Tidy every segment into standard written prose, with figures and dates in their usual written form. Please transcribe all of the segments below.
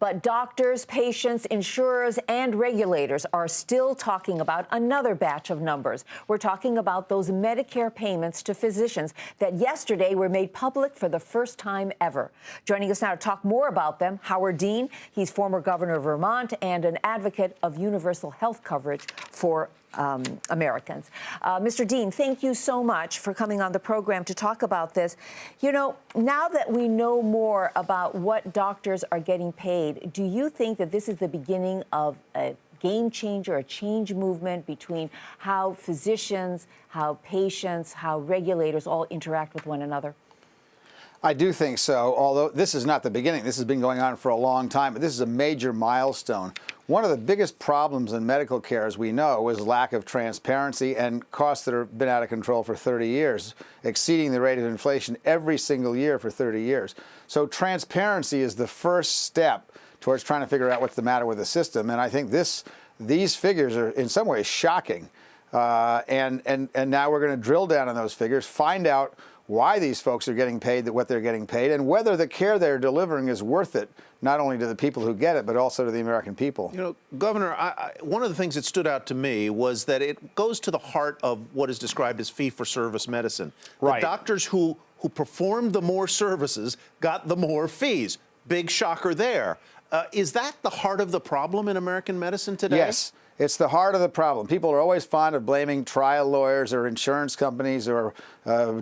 But doctors, patients, insurers, and regulators are still talking about another batch of numbers. We're talking about those Medicare payments to physicians that yesterday were made public for the first time ever. Joining us now to talk more about them, Howard Dean. He's former governor of Vermont and an advocate of universal health coverage for Americans. Mr. Dean, thank you so much for coming on the program to talk about this. You know, now that we know more about what doctors are getting paid, do you think that this is the beginning of a game changer, a change movement between how physicians, how patients, how regulators all interact with one another? I do think so, although this is not the beginning. This has been going on for a long time, but this is a major milestone. One of the biggest problems in medical care, as we know, is lack of transparency and costs that have been out of control for 30 years, exceeding the rate of inflation every single year for 30 years. So transparency is the first step towards trying to figure out what's the matter with the system. And I think these figures are in some ways shocking. And now we're going to drill down on those figures, find out why these folks are getting paid what they're getting paid, and whether the care they're delivering is worth it, not only to the people who get it, but also to the American people. You know, Governor, one of the things that stood out to me was that it goes to the heart of what is described as fee-for-service medicine. Right. The doctors who performed the more services got the more fees. Big shocker there. Is that the heart of the problem in American medicine today? Yes. It's the heart of the problem. People are always fond of blaming trial lawyers or insurance companies or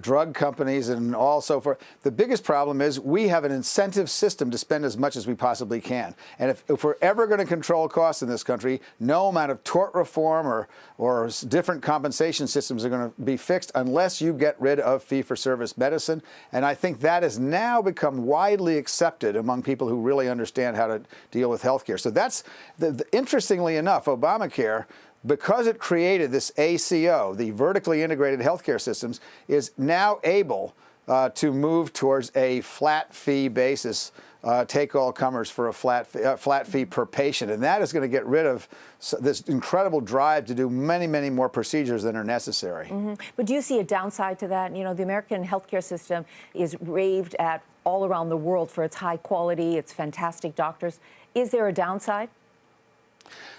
drug companies and all so forth. The biggest problem is we have an incentive system to spend as much as we possibly can. And if we're ever going to control costs in this country, no amount of tort reform or different compensation systems are going to be fixed unless you get rid of fee-for-service medicine. And I think that has now become widely accepted among people who really understand how to deal with health care. So that's, interestingly enough, Obamacare, because it created this ACO, the vertically integrated healthcare systems, is now able to move towards a flat fee basis, take all comers for a flat fee per patient. And that is going to get rid of this incredible drive to do many, many more procedures than are necessary. Mm-hmm. But do you see a downside to that? You know, the American healthcare system is raved at all around the world for its high quality, its fantastic doctors. Is there a downside?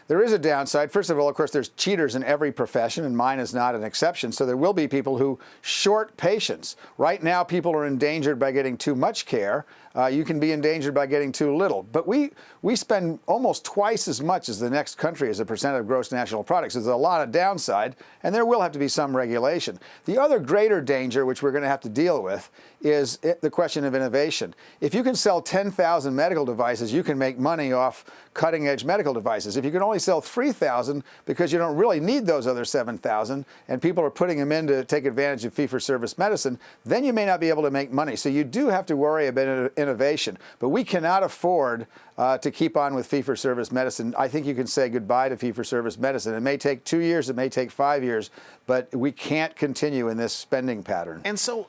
There is a downside. First of all, of course, there's cheaters in every profession, and mine is not an exception. So there will be people who short patients. Right now, people are endangered by getting too much care. You can be endangered by getting too little. But we spend almost twice as much as the next country as a percent of gross national product. So there's a lot of downside, and there will have to be some regulation. The other greater danger, which we're going to have to deal with, is the question of innovation. If you can sell 10,000 medical devices, you can make money off cutting-edge medical devices. If you can only sell 3,000 because you don't really need those other 7,000, and people are putting them in to take advantage of fee-for-service medicine, then you may not be able to make money. So you do have to worry about innovation. But we cannot afford to keep on with fee-for-service medicine. I think you can say goodbye to fee-for-service medicine. It may take 2 years, it may take 5 years, but we can't continue in this spending pattern. And so,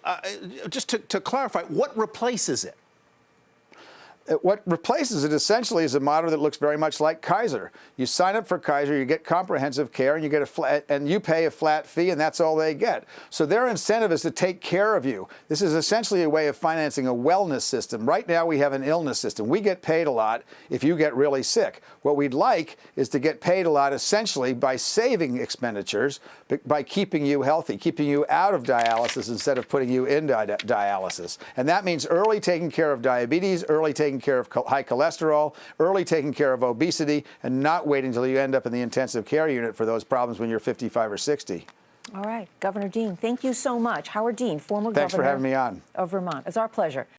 just to clarify, what replaces it? What replaces it essentially is a model that looks very much like Kaiser. You sign up for Kaiser, you get comprehensive care, and you get and you pay a flat fee, and that's all they get. So their incentive is to take care of you. This is essentially a way of financing a wellness system. Right now we have an illness system. We get paid a lot if you get really sick. What we'd like is to get paid a lot essentially by saving expenditures, by keeping you healthy, keeping you out of dialysis instead of putting you into dialysis. And that means early taking care of diabetes, early taking care of high cholesterol, early taking care of obesity, and not waiting until you end up in the intensive care unit for those problems when you're 55 or 60. All right. Governor Dean, thank you so much. Howard Dean, former Thanks for governor having me on. of Vermont. It's our pleasure.